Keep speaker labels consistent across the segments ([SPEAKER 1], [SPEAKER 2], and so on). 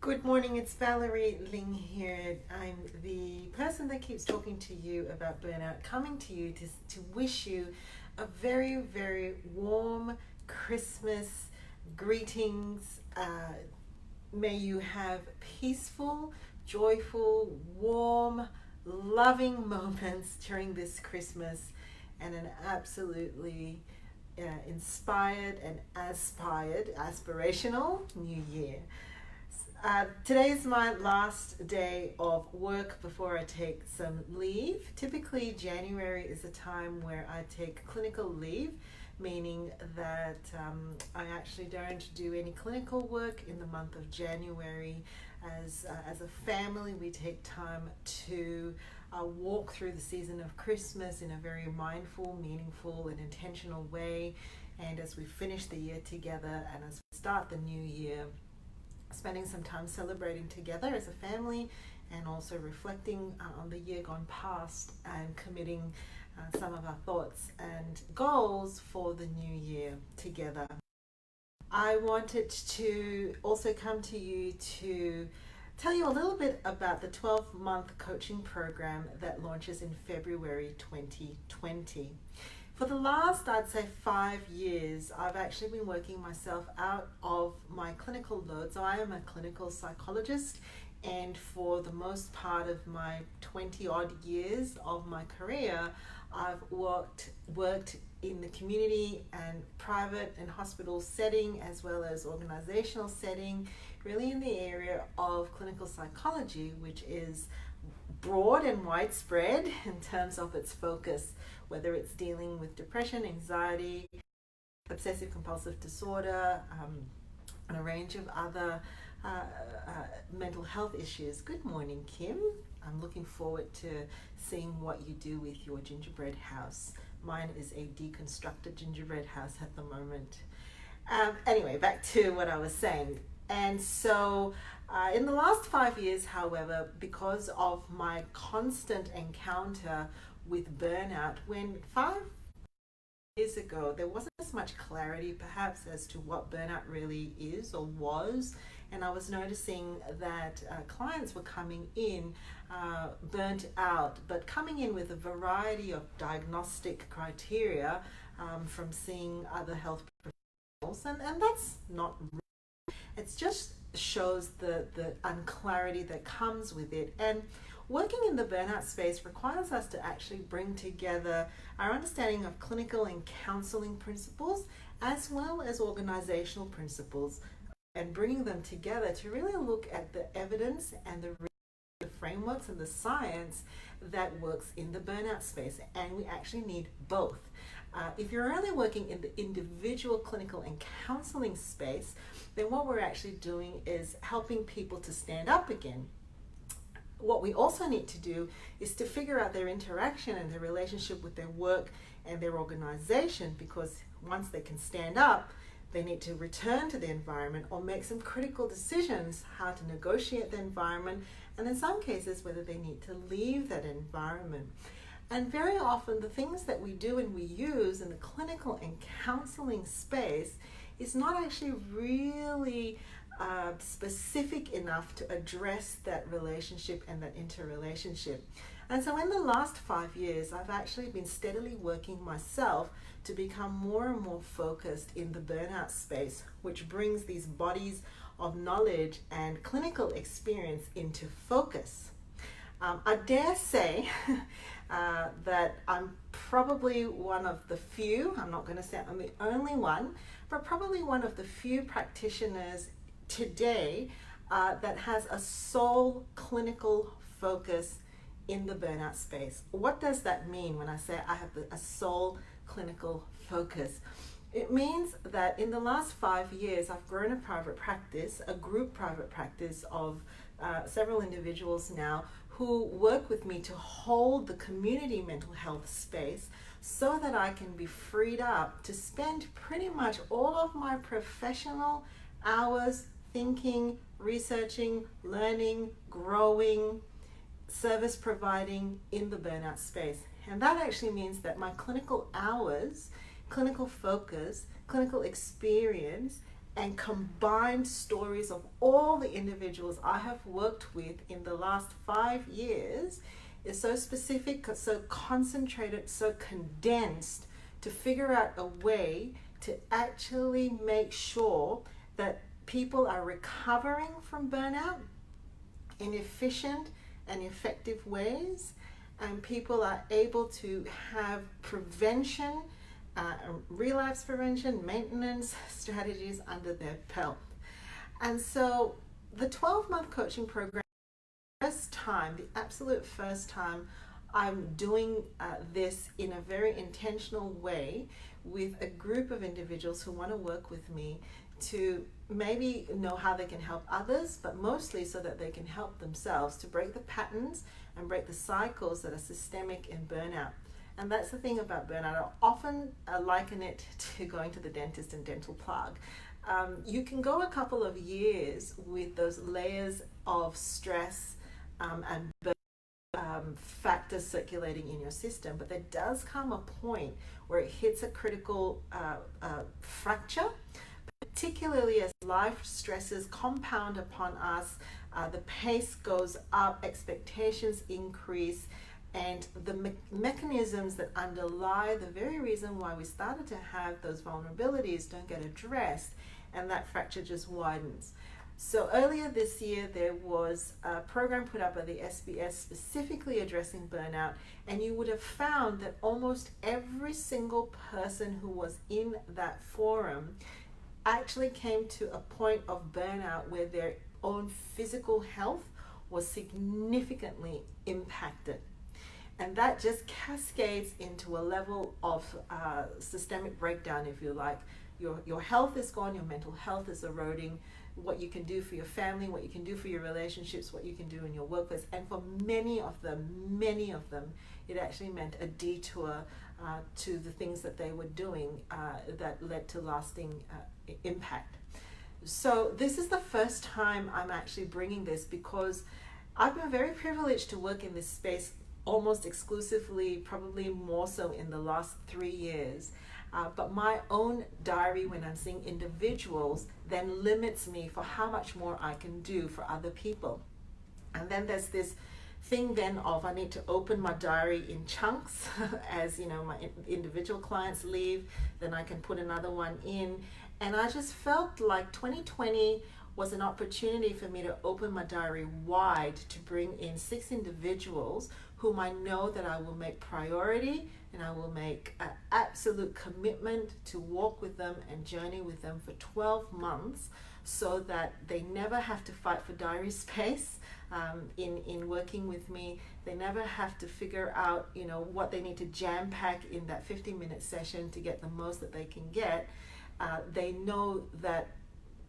[SPEAKER 1] Good morning, it's Valerie Ling here. I'm the person that keeps talking to you about burnout, coming to you to wish you a very, very warm Christmas greetings. May you have peaceful, joyful, warm, loving moments during this Christmas and an absolutely inspired and aspirational new year. Today is my last day of work before I take some leave. Typically, January is a time where I take clinical leave, meaning that I actually don't do any clinical work in the month of January. As a family, we take time to walk through the season of Christmas in a very mindful, meaningful, and intentional way. And as we finish the year together and as we start the new year, spending some time celebrating together as a family and also reflecting on the year gone past and committing some of our thoughts and goals for the new year together. I wanted to also come to you to tell you a little bit about the 12-month coaching program that launches in February 2020. For the last, I'd say, 5 years, I've actually been working myself out of my clinical load. So I am a clinical psychologist, and for the most part of my 20 odd years of my career, I've worked in the community and private and hospital setting as well as organizational setting, really in the area of clinical psychology, which is broad and widespread in terms of its focus, whether it's dealing with depression, anxiety, obsessive compulsive disorder, and a range of other mental health issues. Good morning, Kim. I'm looking forward to seeing what you do with your gingerbread house. Mine is a deconstructed gingerbread house at the moment. Anyway, back to what I was saying. And so in the last 5 years, however, because of my constant encounter with burnout, when 5 years ago there wasn't as much clarity perhaps as to what burnout really is or was, and I was noticing that clients were coming in burnt out, but coming in with a variety of diagnostic criteria from seeing other health professionals, and that's not, it just shows the unclarity that comes with it. And working in the burnout space requires us to actually bring together our understanding of clinical and counseling principles as well as organizational principles, and bringing them together to really look at the evidence and the frameworks and the science that works in the burnout space. And we actually need both. If you're only working in the individual clinical and counseling space, then what we're actually doing is helping people to stand up again. What we also need to do is to figure out their interaction and their relationship with their work and their organization, because once they can stand up, they need to return to the environment or make some critical decisions how to negotiate the environment, and in some cases whether they need to leave that environment. And very often the things that we do and we use in the clinical and counseling space is not actually really specific enough to address that relationship and that interrelationship. And so in the last 5 years, I've actually been steadily working myself to become more and more focused in the burnout space, which brings these bodies of knowledge and clinical experience into focus. I dare say that I'm probably one of the few, I'm not going to say I'm the only one, but probably one of the few practitioners today that has a sole clinical focus in the burnout space. What does that mean when I say I have a sole clinical focus? It means that in the last 5 years, I've grown a private practice, a group private practice of several individuals now who work with me to hold the community mental health space so that I can be freed up to spend pretty much all of my professional hours thinking, researching, learning, growing, service providing in the burnout space. And that actually means that my clinical hours, clinical focus, clinical experience, and combined stories of all the individuals I have worked with in the last 5 years is so specific, so concentrated, so condensed to figure out a way to actually make sure that people are recovering from burnout in efficient and effective ways, and people are able to have prevention, relapse prevention, maintenance strategies under their belt. And so the 12-month coaching program, first time, the absolute first time I'm doing this in a very intentional way with a group of individuals who want to work with me to maybe know how they can help others, but mostly so that they can help themselves to break the patterns and break the cycles that are systemic in burnout. And that's the thing about burnout. I often liken it to going to the dentist and dental plaque. You can go a couple of years with those layers of stress and factors circulating in your system, but there does come a point where it hits a critical fracture, particularly as life stresses compound upon us. The pace goes up, expectations increase, and the mechanisms that underlie the very reason why we started to have those vulnerabilities don't get addressed, and that fracture just widens. So earlier this year, there was a program put up by the SBS specifically addressing burnout, and you would have found that almost every single person who was in that forum actually came to a point of burnout where their own physical health was significantly impacted. And that just cascades into a level of systemic breakdown, if you like. Your health is gone, your mental health is eroding, what you can do for your family, what you can do for your relationships, what you can do in your workplace. And for many of them, it actually meant a detour to the things that they were doing that led to lasting impact. So this is the first time I'm actually bringing this, because I've been very privileged to work in this space almost exclusively, probably more so in the last 3 years. But my own diary when I'm seeing individuals then limits me for how much more I can do for other people. And then there's this thing then of I need to open my diary in chunks as my individual clients leave, then I can put another one in. And I just felt like 2020 was an opportunity for me to open my diary wide to bring in 6 individuals whom I know that I will make priority, and I will make an absolute commitment to walk with them and journey with them for 12 months so that they never have to fight for diary space in working with me. They never have to figure out what they need to jam pack in that 15-minute session to get the most that they can get. They know that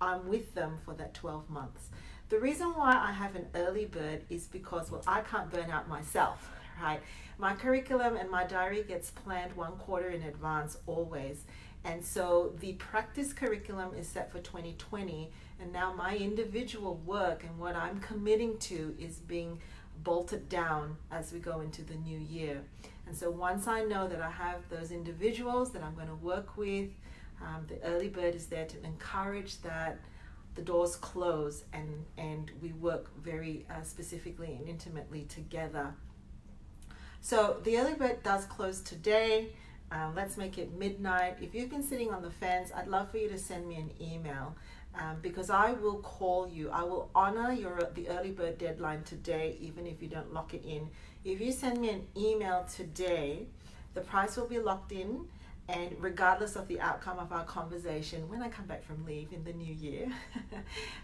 [SPEAKER 1] I'm with them for that 12 months. The reason why I have an early bird is because, well, I can't burn out myself, right? My curriculum and my diary gets planned 1 quarter in advance always. And so the practice curriculum is set for 2020, and now my individual work and what I'm committing to is being bolted down as we go into the new year. And so once I know that I have those individuals that I'm going to work with, the early bird is there to encourage that. The doors close and we work very specifically and intimately together. So the early bird does close today. Let's make it midnight. If you've been sitting on the fence, I'd love for you to send me an email because I will call you. I will honor the early bird deadline today, even if you don't lock it in. If you send me an email today, the price will be locked in. And regardless of the outcome of our conversation, when I come back from leave in the new year,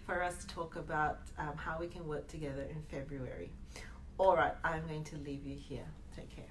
[SPEAKER 1] for us to talk about how we can work together in February. All right, I'm going to leave you here. Take care.